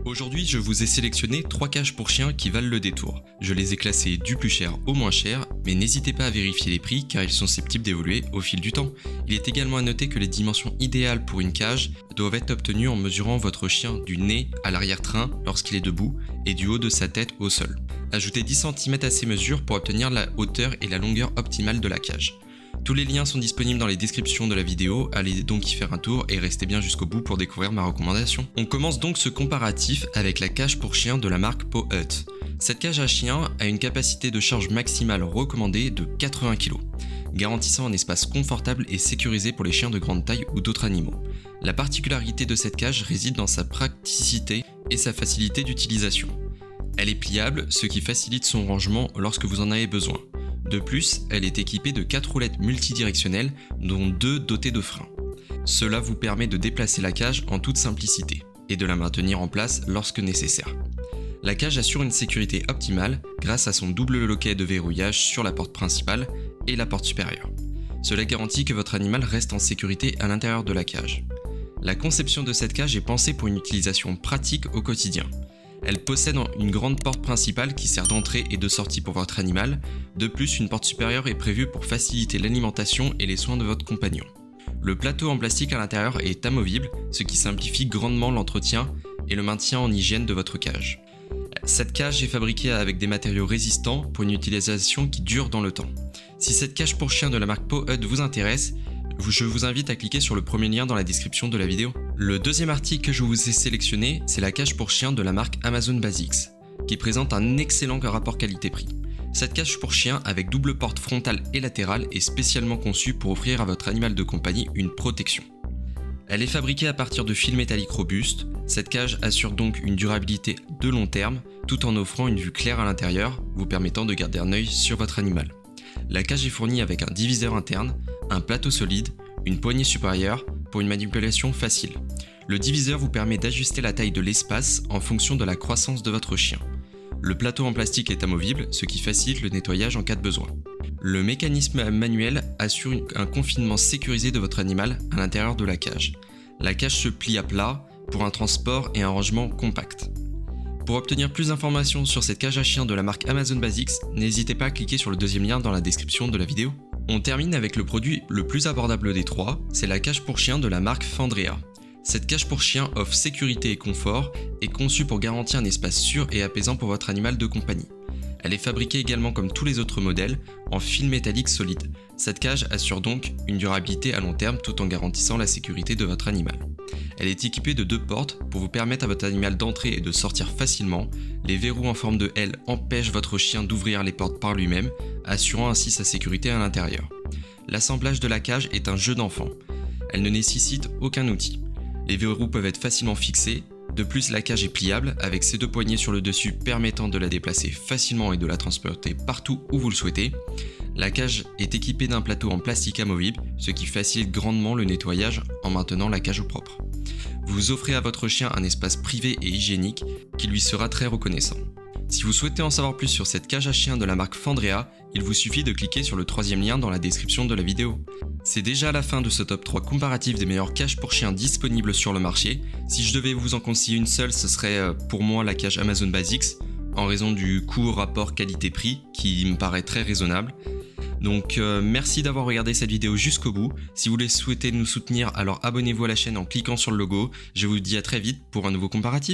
Aujourd'hui, je vous ai sélectionné 3 cages pour chiens qui valent le détour. Je les ai classés du plus cher au moins cher, mais n'hésitez pas à vérifier les prix car ils sont susceptibles d'évoluer au fil du temps. Il est également à noter que les dimensions idéales pour une cage doivent être obtenues en mesurant votre chien du nez à l'arrière-train lorsqu'il est debout et du haut de sa tête au sol. Ajoutez 10 cm à ces mesures pour obtenir la hauteur et la longueur optimale de la cage. Tous les liens sont disponibles dans les descriptions de la vidéo, allez donc y faire un tour et restez bien jusqu'au bout pour découvrir ma recommandation. On commence donc ce comparatif avec la cage pour chien de la marque Paw Hut. Cette cage à chien a une capacité de charge maximale recommandée de 80 kg, garantissant un espace confortable et sécurisé pour les chiens de grande taille ou d'autres animaux. La particularité de cette cage réside dans sa praticité et sa facilité d'utilisation. Elle est pliable, ce qui facilite son rangement lorsque vous en avez besoin. De plus, elle est équipée de 4 roulettes multidirectionnelles, dont 2 dotées de freins. Cela vous permet de déplacer la cage en toute simplicité et de la maintenir en place lorsque nécessaire. La cage assure une sécurité optimale grâce à son double loquet de verrouillage sur la porte principale et la porte supérieure. Cela garantit que votre animal reste en sécurité à l'intérieur de la cage. La conception de cette cage est pensée pour une utilisation pratique au quotidien. Elle possède une grande porte principale qui sert d'entrée et de sortie pour votre animal. De plus, une porte supérieure est prévue pour faciliter l'alimentation et les soins de votre compagnon. Le plateau en plastique à l'intérieur est amovible, ce qui simplifie grandement l'entretien et le maintien en hygiène de votre cage. Cette cage est fabriquée avec des matériaux résistants pour une utilisation qui dure dans le temps. Si cette cage pour chien de la marque Paw Hut vous intéresse, je vous invite à cliquer sur le premier lien dans la description de la vidéo. Le deuxième article que je vous ai sélectionné, c'est la cage pour chien de la marque Amazon Basics, qui présente un excellent rapport qualité-prix. Cette cage pour chien avec double porte frontale et latérale est spécialement conçue pour offrir à votre animal de compagnie une protection. Elle est fabriquée à partir de fils métalliques robustes. Cette cage assure donc une durabilité de long terme, tout en offrant une vue claire à l'intérieur, vous permettant de garder un œil sur votre animal. La cage est fournie avec un diviseur interne, un plateau solide, une poignée supérieure pour une manipulation facile. Le diviseur vous permet d'ajuster la taille de l'espace en fonction de la croissance de votre chien. Le plateau en plastique est amovible, ce qui facilite le nettoyage en cas de besoin. Le mécanisme manuel assure un confinement sécurisé de votre animal à l'intérieur de la cage. La cage se plie à plat pour un transport et un rangement compact. Pour obtenir plus d'informations sur cette cage à chien de la marque Amazon Basics, n'hésitez pas à cliquer sur le deuxième lien dans la description de la vidéo. On termine avec le produit le plus abordable des trois, c'est la cage pour chien de la marque Fandrea. Cette cage pour chien offre sécurité et confort et conçue pour garantir un espace sûr et apaisant pour votre animal de compagnie. Elle est fabriquée également comme tous les autres modèles en fil métallique solide. Cette cage assure donc une durabilité à long terme tout en garantissant la sécurité de votre animal. Elle est équipée de 2 portes pour vous permettre à votre animal d'entrer et de sortir facilement. Les verrous en forme de L empêchent votre chien d'ouvrir les portes par lui-même, assurant ainsi sa sécurité à l'intérieur. L'assemblage de la cage est un jeu d'enfant. Elle ne nécessite aucun outil. Les verrous peuvent être facilement fixés. De plus, la cage est pliable avec ses 2 poignées sur le dessus permettant de la déplacer facilement et de la transporter partout où vous le souhaitez. La cage est équipée d'un plateau en plastique amovible, ce qui facilite grandement le nettoyage en maintenant la cage au propre. Vous offrez à votre chien un espace privé et hygiénique qui lui sera très reconnaissant. Si vous souhaitez en savoir plus sur cette cage à chien de la marque Fandrea, il vous suffit de cliquer sur le 3e lien dans la description de la vidéo. C'est déjà la fin de ce top 3 comparatif des meilleures cages pour chiens disponibles sur le marché. Si je devais vous en conseiller une seule, ce serait pour moi la cage Amazon Basics, en raison du coût rapport qualité-prix qui me paraît très raisonnable. Donc merci d'avoir regardé cette vidéo jusqu'au bout. Si vous souhaitez nous soutenir, alors abonnez-vous à la chaîne en cliquant sur le logo. Je vous dis à très vite pour un nouveau comparatif.